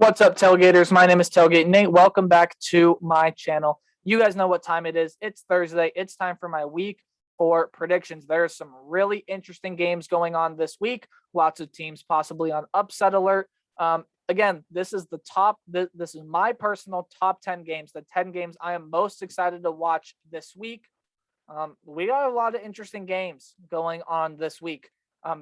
What's up, Tailgaters? My name is Tailgate Nate. Welcome back to my channel. You guys know what time it is. It's Thursday. It's time for my week for predictions. There are some really interesting games going on this week. Lots of teams possibly on upset alert. Again, this is the top. This is my personal top 10 games. The 10 games I am most excited to watch this week. We got a lot of interesting games going on this week.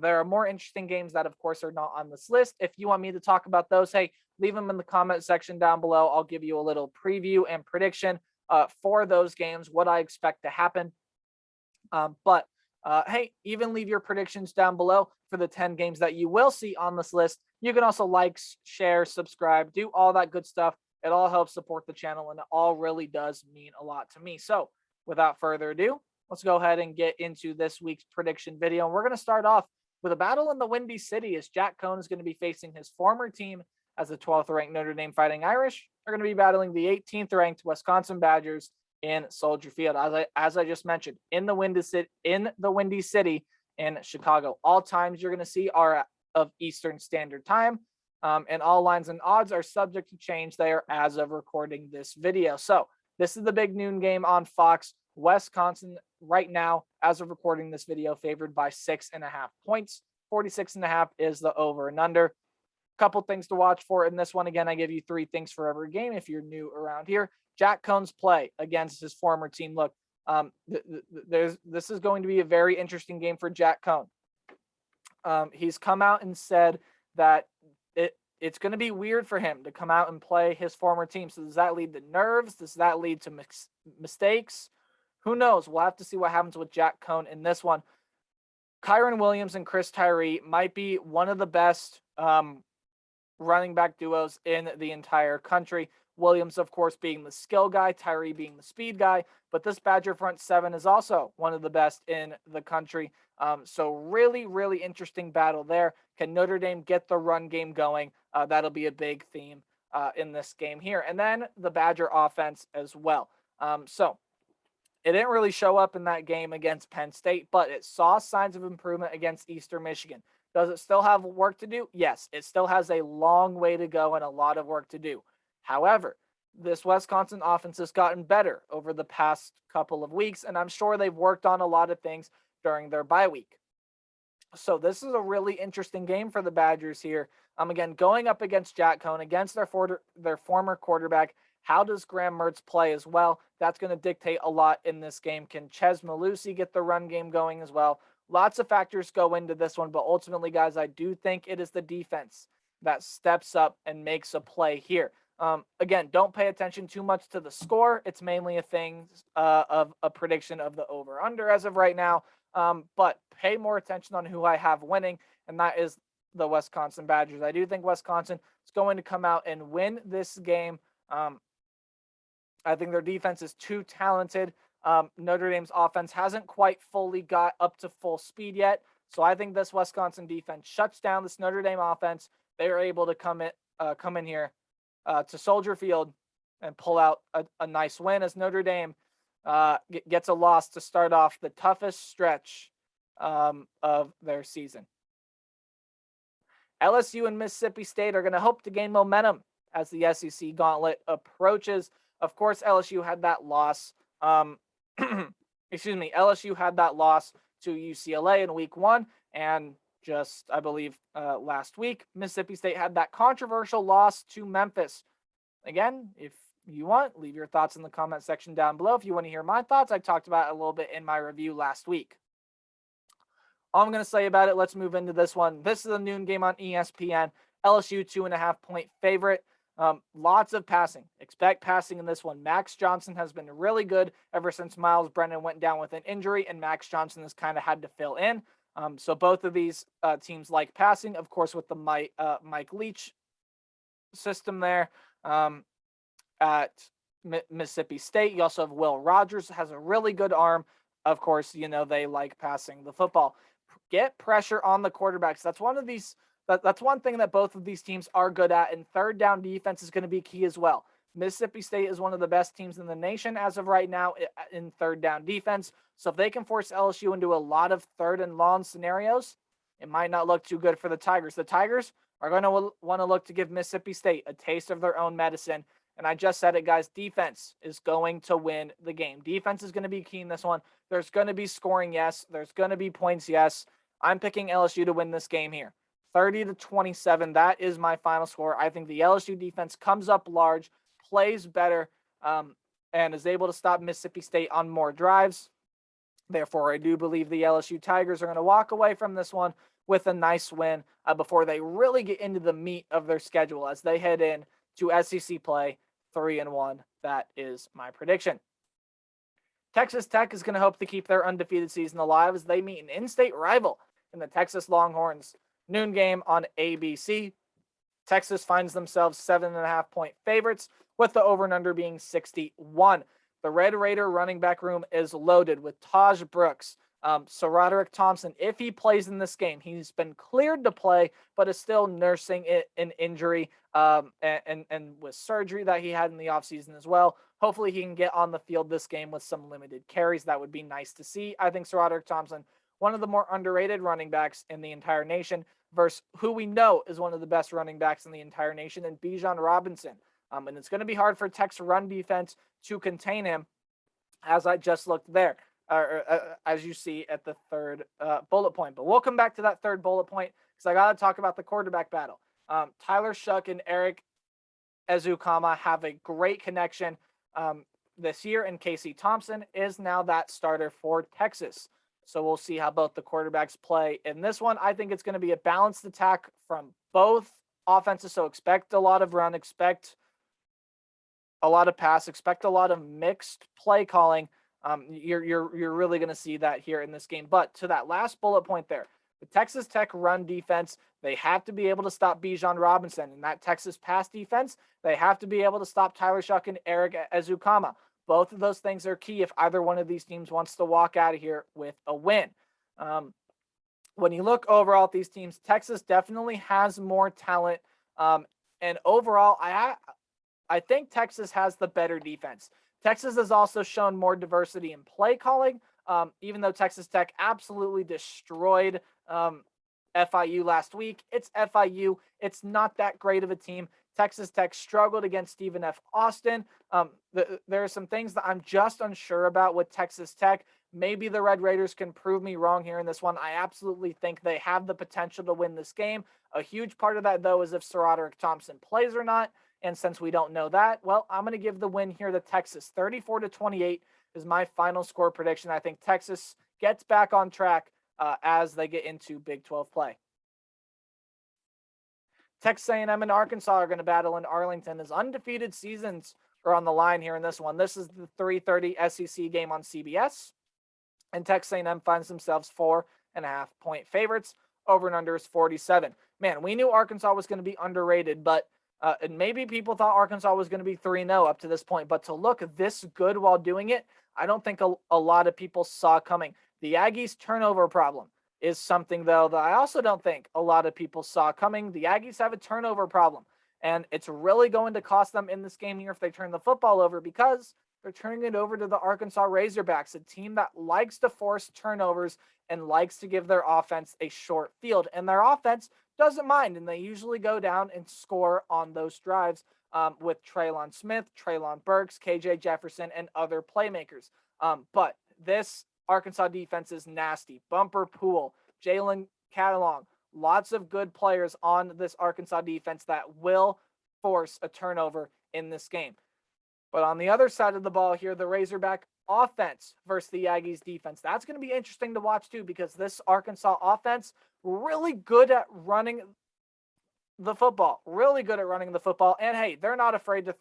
There are more interesting games that, of course, are not on this list. If you want me to talk about those, hey, leave them in the comment section down below. I'll give you a little preview and prediction for those games, what I expect to happen. But hey, even leave your predictions down below for the 10 games that you will see on this list. You can also like, share, subscribe, do all that good stuff. It all helps support the channel, and it all really does mean a lot to me. So without further ado, let's go ahead and get into this week's prediction video. And we're going to start off with a battle in the Windy City, as Jack Cohn is going to be facing his former team as the 12th ranked Notre Dame Fighting Irish. They're going to be battling the 18th ranked Wisconsin Badgers in Soldier Field, as I just mentioned, in the Windy City in Chicago. All times you're going to see are of Eastern Standard Time, and all lines and odds are subject to change there as of recording this video. So this is the big noon game on Fox. Wisconsin right now, as of recording this video, favored by 6.5 points. 46.5 is the over and under. Couple things to watch for in this one. Again, I give you 3 things for every game if you're new around here. Jack Cohn's play against his former team. Look, this is going to be a very interesting game for Jack Cohn. He's come out and said that it's going to be weird for him to come out and play his former team. So does that lead to nerves? Does that lead to mistakes? Who knows? We'll have to see what happens with Jack Cohn in this one. Kyron Williams and Chris Tyree might be one of the best running back duos in the entire country. Williams, of course, being the skill guy, Tyree being the speed guy, but this Badger front seven is also one of the best in the country. So really, really interesting battle there. Can Notre Dame get the run game going? That'll be a big theme in this game here. And then the Badger offense as well. So it didn't really show up in that game against Penn State, but it saw signs of improvement against Eastern Michigan. Does it still have work to do? Yes, it still has a long way to go and a lot of work to do. However, this Wisconsin offense has gotten better over the past couple of weeks, and I'm sure they've worked on a lot of things during their bye week. So this is a really interesting game for the Badgers here. Again, going up against Jack Cohn, against their former quarterback. How does Graham Mertz play as well? That's going to dictate a lot in this game. Can Ches Malusi get the run game going as well? Lots of factors go into this one, but ultimately, guys, I do think it is the defense that steps up and makes a play here. Again, don't pay attention too much to the score. It's mainly a thing of a prediction of the over-under as of right now. But pay more attention on who I have winning, and that is the Wisconsin Badgers. I do think Wisconsin is going to come out and win this game. I think their defense is too talented. Notre Dame's offense hasn't quite fully got up to full speed yet. So I think this Wisconsin defense shuts down this Notre Dame offense. They are able to come in here to Soldier Field and pull out a nice win as Notre Dame gets a loss to start off the toughest stretch of their season. LSU and Mississippi State are going to hope to gain momentum as the SEC gauntlet approaches. Of course, LSU had that loss. LSU had that loss to UCLA in week 1, and just, I believe, last week, Mississippi State had that controversial loss to Memphis. Again, if you want, leave your thoughts in the comment section down below. If you want to hear my thoughts, I talked about it a little bit in my review last week. All I'm going to say about it, let's move into this one. This is a noon game on ESPN. LSU 2.5-point favorite. Lots of passing. Expect passing in this one. Max Johnson has been really good ever since Miles Brennan went down with an injury, and Max Johnson has kind of had to fill in. So both of these teams like passing, of course, with the Mike Leach system there at Mississippi State. You also have Will Rogers, has a really good arm. Of course, you know, they like passing the football. Get pressure on the quarterbacks. That's one thing that both of these teams are good at, and third down defense is going to be key as well. Mississippi State is one of the best teams in the nation as of right now in third down defense. So if they can force LSU into a lot of third and long scenarios, it might not look too good for the Tigers. The Tigers are going to want to look to give Mississippi State a taste of their own medicine. And I just said it, guys, defense is going to win the game. Defense is going to be key in this one. There's going to be scoring, yes. There's going to be points, yes. I'm picking LSU to win this game here. 30-27, that is my final score. I think the LSU defense comes up large, plays better, and is able to stop Mississippi State on more drives. Therefore, I do believe the LSU Tigers are going to walk away from this one with a nice win before they really get into the meat of their schedule as they head in to SEC play 3-1. That is my prediction. Texas Tech is going to hope to keep their undefeated season alive as they meet an in-state rival in the Texas Longhorns noon game on ABC. Texas finds themselves 7.5-point favorites with the over and under being 61. The Red Raider running back room is loaded with Taj Brooks, Roderick Thompson. If he plays in this game, he's been cleared to play, but is still nursing an injury and with surgery that he had in the offseason as well. Hopefully he can get on the field this game with some limited carries. That would be nice to see. I think Roderick Thompson, one of the more underrated running backs in the entire nation, versus who we know is one of the best running backs in the entire nation, and Bijan Robinson. And it's going to be hard for Tech's run defense to contain him, as I just looked there, as you see at the third bullet point. But we'll come back to that third bullet point because I got to talk about the quarterback battle. Tyler Shough and Eric Ezukama have a great connection this year, and Casey Thompson is now that starter for Texas. So we'll see how both the quarterbacks play in this one. I think it's going to be a balanced attack from both offenses. So expect a lot of run, expect a lot of pass, expect a lot of mixed play calling. You're really going to see that here in this game. But to that last bullet point there, the Texas Tech run defense, they have to be able to stop Bijan Robinson. And that Texas pass defense, they have to be able to stop Tyler Shough and Eric Ezukama. Both of those things are key if either one of these teams wants to walk out of here with a win. When you look overall at these teams, Texas definitely has more talent. And overall, I think Texas has the better defense. Texas has also shown more diversity in play calling, even though Texas Tech absolutely destroyed FIU last week. It's FIU. It's not that great of a team. Texas Tech struggled against Stephen F. Austin. There are some things that I'm just unsure about with Texas Tech. Maybe the Red Raiders can prove me wrong here in this one. I absolutely think they have the potential to win this game. A huge part of that, though, is if Roderick Thompson plays or not. And since we don't know that, well, I'm going to give the win here to Texas. 34-28 is my final score prediction. I think Texas gets back on track as they get into Big 12 play. Texas A&M and Arkansas are going to battle in Arlington as undefeated seasons are on the line here in this one. This is the 3:30 SEC game on CBS, and Texas A&M finds themselves 4.5-point favorites. Over and under is 47. Man, we knew Arkansas was going to be underrated, but and maybe people thought Arkansas was going to be 3-0 up to this point, but to look this good while doing it, I don't think a lot of people saw coming. The Aggies' turnover problem is something, though, that I also don't think a lot of people saw coming. The Aggies have a turnover problem, and it's really going to cost them in this game here if they turn the football over, because they're turning it over to the Arkansas Razorbacks, a team that likes to force turnovers and likes to give their offense a short field. And their offense doesn't mind, and they usually go down and score on those drives with Traylon Smith, Traylon Burks, KJ Jefferson, and other playmakers. But this Arkansas defense is nasty. Bumper Pool, Jalen Catalong, lots of good players on this Arkansas defense that will force a turnover in this game. But on the other side of the ball here, the Razorback offense versus the Aggies defense. That's going to be interesting to watch too, because this Arkansas offense really good at running the football, And hey, they're not afraid to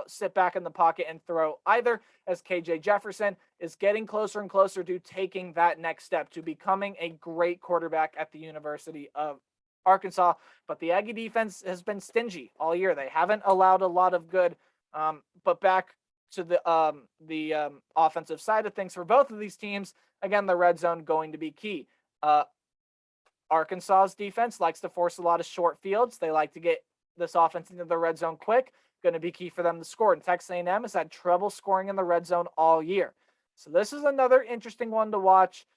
sit back in the pocket and throw either, as KJ Jefferson is getting closer and closer to taking that next step to becoming a great quarterback at the University of Arkansas. But the Aggie defense has been stingy all year. They haven't allowed a lot of good, but back to the offensive side of things for both of these teams, again, the red zone going to be key. Arkansas's defense likes to force a lot of short fields. They like to get this offense into the red zone quick. Going to be key for them to score. And Texas A&M has had trouble scoring in the red zone all year. So this is another interesting one to watch.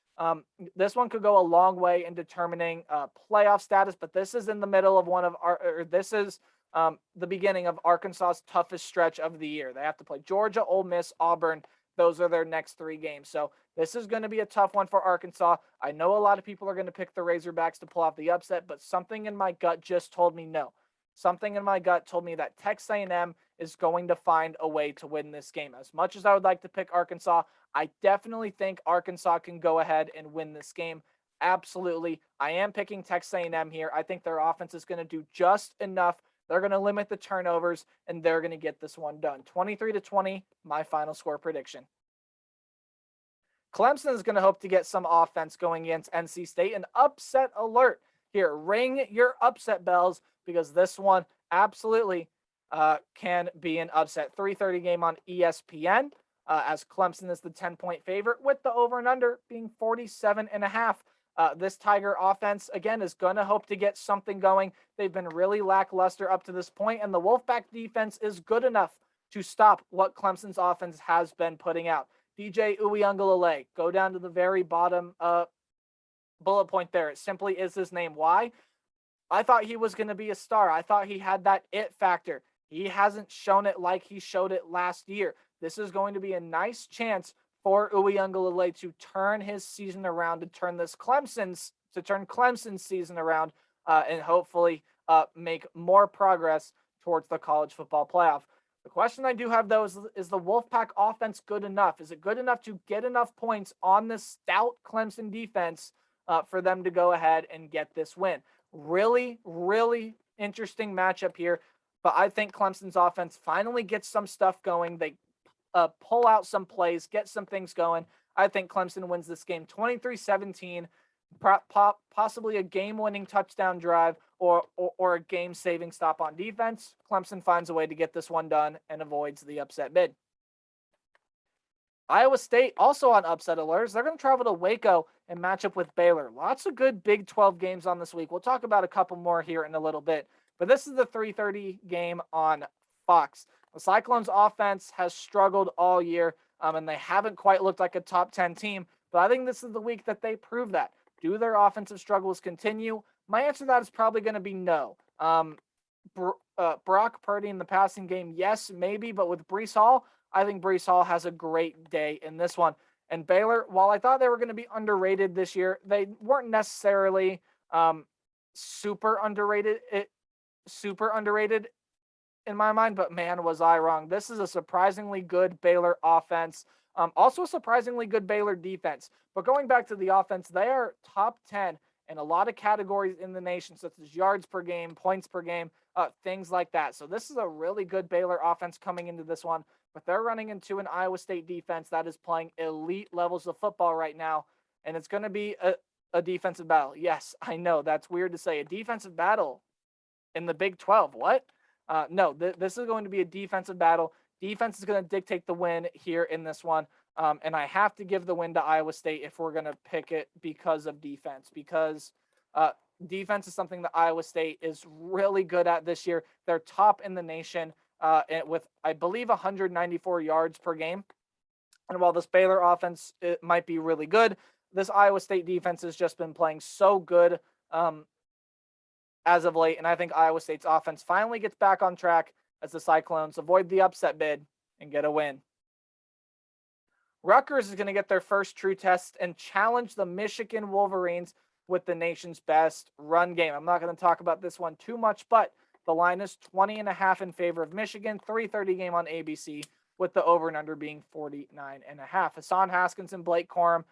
This one could go a long way in determining playoff status, but this is in the middle of this is the beginning of Arkansas's toughest stretch of the year. They have to play Georgia, Ole Miss, Auburn. Those are their next 3 games. So this is going to be a tough one for Arkansas. I know a lot of people are going to pick the Razorbacks to pull off the upset, but something in my gut just told me no. Something in my gut told me that Texas A&M is going to find a way to win this game. As much as I would like to pick Arkansas, I definitely think Arkansas can go ahead and win this game. Absolutely. I am picking Texas A&M here. I think their offense is going to do just enough. They're going to limit the turnovers, and they're going to get this one done. 23-20, my final score prediction. Clemson is going to hope to get some offense going against NC State. An upset alert here. Ring your upset bells, because this one absolutely can be an upset. 3:30 game on ESPN, as Clemson is the 10-point favorite, with the over and under being 47.5. This Tiger offense, again, is going to hope to get something going. They've been really lackluster up to this point, and the Wolfpack defense is good enough to stop what Clemson's offense has been putting out. DJ Uiagalelei, go down to the very bottom bullet point there. It simply is his name. Why? I thought he was going to be a star. I thought he had that it factor. He hasn't shown it like he showed it last year. This is going to be a nice chance for Uiagalelei to turn his season around, to turn Clemson's season around, and hopefully make more progress towards the college football playoff. The question I do have, though, is the Wolfpack offense good enough? Is it good enough to get enough points on this stout Clemson defense for them to go ahead and get this win? Really, really interesting matchup here, but I think Clemson's offense finally gets some stuff going. They pull out some plays, get some things going. I think Clemson wins this game 23-17, possibly a game-winning touchdown drive or a game-saving stop on defense. Clemson finds a way to get this one done and avoids the upset bid. Iowa State also on upset alerts. They're going to travel to Waco and match up with Baylor. Lots of good Big 12 games on this week. We'll talk about a couple more here in a little bit, but this is the 3:30 game on Fox. The Cyclones offense has struggled all year, and they haven't quite looked like a top 10 team, but I think this is the week that they prove that. Do their offensive struggles continue? My answer to that is probably going to be no. Brock Purdy in the passing game, yes, maybe, but with Breece Hall, I think Breece Hall has a great day in this one. And Baylor, while I thought they were going to be underrated this year, they weren't necessarily super underrated in my mind, but man, was I wrong. This is a surprisingly good Baylor offense, also a surprisingly good Baylor defense. But going back to the offense, they are top 10 in a lot of categories in the nation, such as yards per game, points per game, things like that. So this is a really good Baylor offense coming into this one, but they're running into an Iowa State defense that is playing elite levels of football right now, and it's going to be a defensive battle. Yes, I know that's weird to say. A defensive battle in the Big 12. What? No, this is going to be a defensive battle. Defense is going to dictate the win here in this one. And I have to give the win to Iowa State if we're going to pick it because of defense, because defense is something that Iowa State is really good at this year. They're top in the nation with, I believe, 194 yards per game. And while this Baylor offense it might be really good, this Iowa State defense has just been playing so good as of late. And I think Iowa State's offense finally gets back on track as the Cyclones avoid the upset bid and get a win. Rutgers is going to get their first true test and challenge the Michigan Wolverines with the nation's best run game. I'm not going to talk about this one too much, but the line is 20.5 in favor of Michigan, 3:30 game on ABC, with the over and under being 49.5. Hassan Haskins and Blake Corum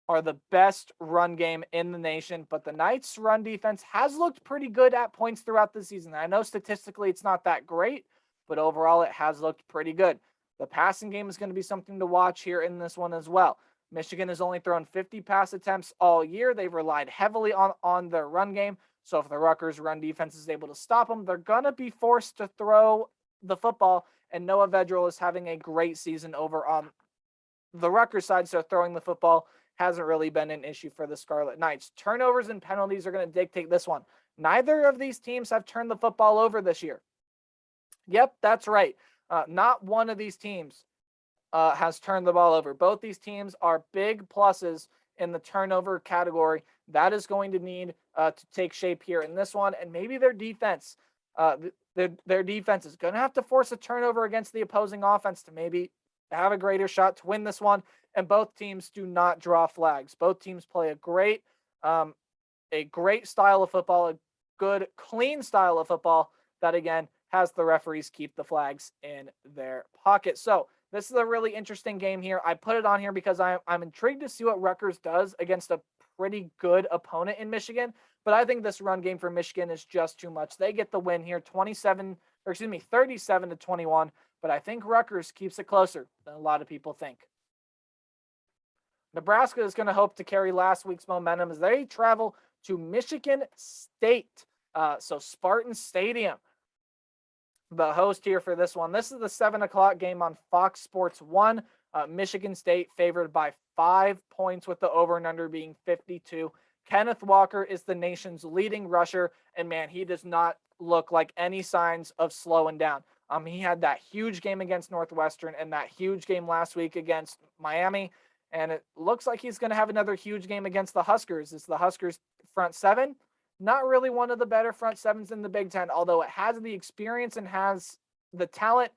are the best run game in the nation, but the Knights' run defense has looked pretty good at points throughout the season. I know statistically it's not that great, but overall it has looked pretty good. The passing game is going to be something to watch here in this one as well. Michigan has only thrown 50 pass attempts all year. They've relied heavily on their run game. So if the Rutgers run defense is able to stop them, they're going to be forced to throw the football. And Noah Vedral is having a great season over on the Rutgers side. So throwing the football hasn't really been an issue for the Scarlet Knights. Turnovers and penalties are going to dictate this one. Neither of these teams have turned the football over this year. Yep, that's right. Not one of these teams has turned the ball over. Both these teams are big pluses in the turnover category. That is going to need to take shape here in this one, and maybe their defense. Their defense is going to have to force a turnover against the opposing offense to maybe have a greater shot to win this one. And both teams do not draw flags. Both teams play a great style of football, a good, clean style of football that, again, has the referees keep the flags in their pocket. So this is a really interesting game here. I put it on here because I'm intrigued to see what Rutgers does against a pretty good opponent in Michigan. But I think this run game for Michigan is just too much. They get the win here, 37-21. But I think Rutgers keeps it closer than a lot of people think. Nebraska is going to hope to carry last week's momentum as they travel to Michigan State. So Spartan Stadium, the host here for this one. This is the 7 o'clock game on Fox Sports 1. Michigan State favored by 5 points with the over and under being 52. Kenneth Walker is the nation's leading rusher, and man, he does not look like any signs of slowing down. He had that huge game against Northwestern and that huge game last week against Miami, and it looks like he's going to have another huge game against the Huskers. It's the Huskers front seven. Not really one of the better front sevens in the Big Ten, although it has the experience and has the talent.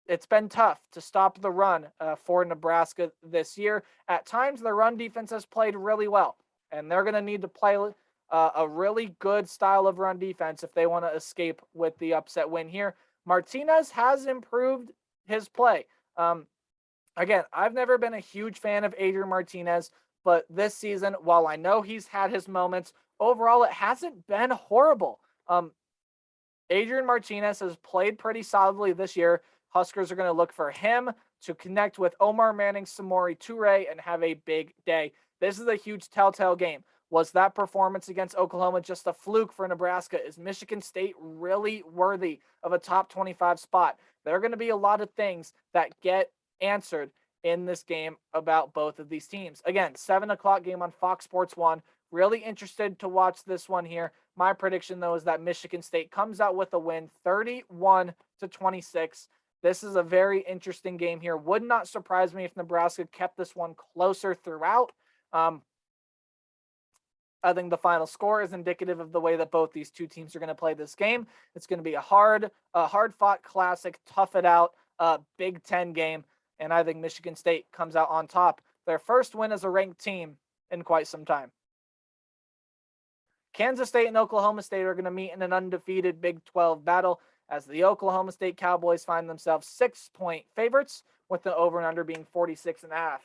It's been tough to stop the run for Nebraska this year. At times, the run defense has played really well, and they're going to need to play a really good style of run defense if they want to escape with the upset win here. Martinez has improved his play. Again, I've never been a huge fan of Adrian Martinez, but this season, while I know he's had his moments, overall it hasn't been horrible. Adrian Martinez has played pretty solidly this year. Huskers are going to look for him to connect with Omar Manning, Samori Toure, and have a big day. This is a huge telltale game. Was that performance against Oklahoma just a fluke for Nebraska? Is Michigan State really worthy of a top 25 spot? There are going to be a lot of things that get answered in this game about both of these teams. Again, 7 o'clock game on Fox Sports 1. Really interested to watch this one here. My prediction, though, is that Michigan State comes out with a win, 31-26. This is a very interesting game here. Would not surprise me if Nebraska kept this one closer throughout. I think the final score is indicative of the way that both these two teams are going to play this game. It's going to be a hard-fought classic, tough it out, Big Ten game, and I think Michigan State comes out on top. Their first win as a ranked team in quite some time. Kansas State and Oklahoma State are going to meet in an undefeated Big 12 battle as the Oklahoma State Cowboys find themselves 6-point favorites with the over and under being 46.5.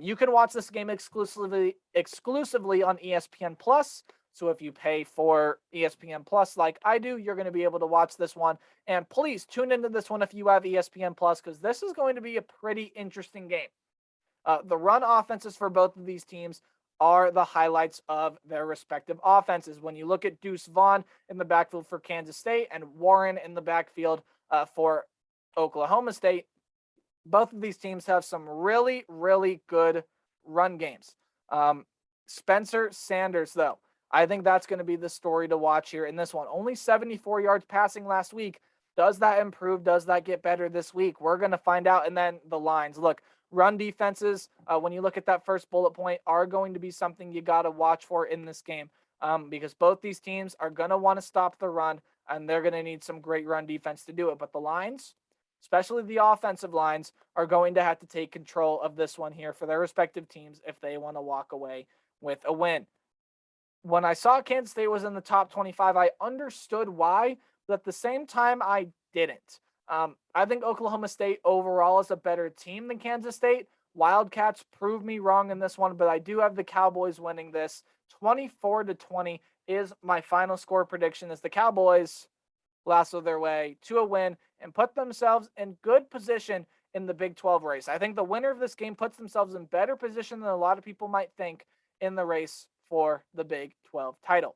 You can watch this game exclusively on ESPN Plus. So if you pay for ESPN Plus like I do, you're going to be able to watch this one. And please tune into this one if you have ESPN Plus, because this is going to be a pretty interesting game. The run offenses for both of these teams are the highlights of their respective offenses. When you look at Deuce Vaughn in the backfield for Kansas State and Warren in the backfield for Oklahoma State, both of these teams have some really, really good run games. Spencer Sanders, though, I think that's going to be the story to watch here in this one. Only 74 yards passing last week. Does that improve? Does that get better this week? We're going to find out. And then the lines. Look, run defenses, when you look at that first bullet point, are going to be something you got to watch for in this game because both these teams are going to want to stop the run, and they're going to need some great run defense to do it. But the lines, especially the offensive lines, are going to have to take control of this one here for their respective teams if they want to walk away with a win. When I saw Kansas State was in the top 25, I understood why, but at the same time, I didn't. I think Oklahoma State overall is a better team than Kansas State. Wildcats proved me wrong in this one, but I do have the Cowboys winning this. 24-20 is my final score prediction as the Cowboys lasso their way to a win and put themselves in good position in the Big 12 race. I think the winner of this game puts themselves in better position than a lot of people might think in the race for the Big 12 title.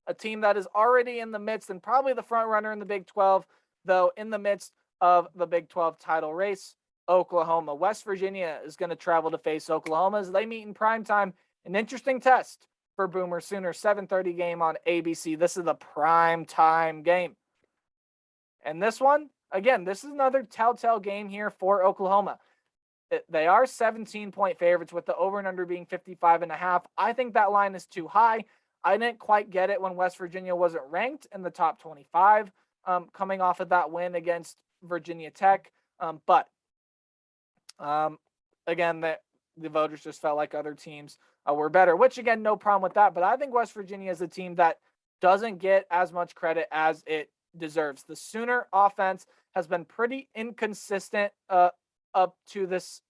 A team that is already in the midst and probably the front runner in the Big 12, though in the midst of the Big 12 title race, Oklahoma. West Virginia is going to travel to face Oklahoma as they meet in primetime. An interesting test for Boomer Sooner. 7:30 game on ABC. This is the prime time game. And this one, again, this is another telltale game here for Oklahoma. They are 17-point favorites with the over and under being 55.5. I think that line is too high. I didn't quite get it when West Virginia wasn't ranked in the top 25 coming off of that win against Virginia Tech. But again, the voters just felt like other teams were better, which again, no problem with that. But I think West Virginia is a team that doesn't get as much credit as it deserves. The Sooner offense has been pretty inconsistent up to this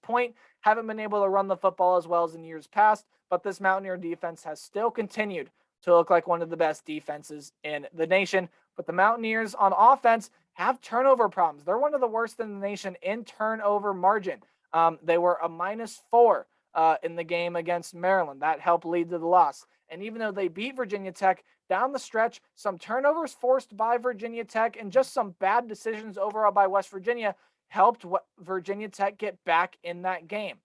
point. Haven't been able to run the football as well as in years past, but this Mountaineer defense has still continued to look like one of the best defenses in the nation. But the Mountaineers on offense have turnover problems. They're one of the worst in the nation in turnover margin. They were a -4 in the game against Maryland. That helped lead to the loss. And even though they beat Virginia Tech down the stretch, some turnovers forced by Virginia Tech and just some bad decisions overall by West Virginia helped Virginia Tech get back in that game.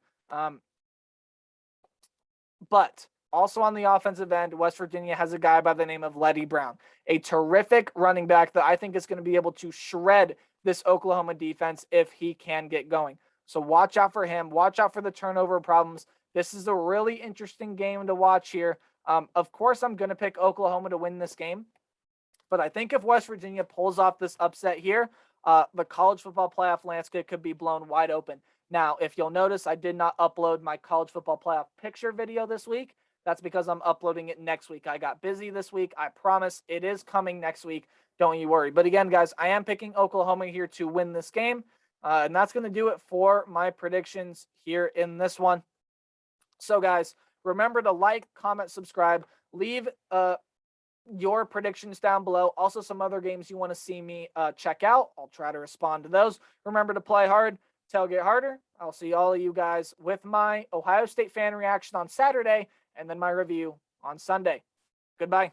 But also on the offensive end, West Virginia has a guy by the name of Letty Brown, a terrific running back that I think is going to be able to shred this Oklahoma defense if he can get going. So watch out for him. Watch out for the turnover problems. This is a really interesting game to watch here. Of course, I'm going to pick Oklahoma to win this game. But I think if West Virginia pulls off this upset here, the college football playoff landscape could be blown wide open. Now, if you'll notice, I did not upload my college football playoff picture video this week. That's because I'm uploading it next week. I got busy this week. I promise it is coming next week. Don't you worry. But again, guys, I am picking Oklahoma here to win this game. And that's going to do it for my predictions here in this one. So, guys, remember to like, comment, subscribe. Leave your predictions down below. Also, some other games you want to see me check out. I'll try to respond to those. Remember to play hard, tailgate harder. I'll see all of you guys with my Ohio State fan reaction on Saturday and then my review on Sunday. Goodbye.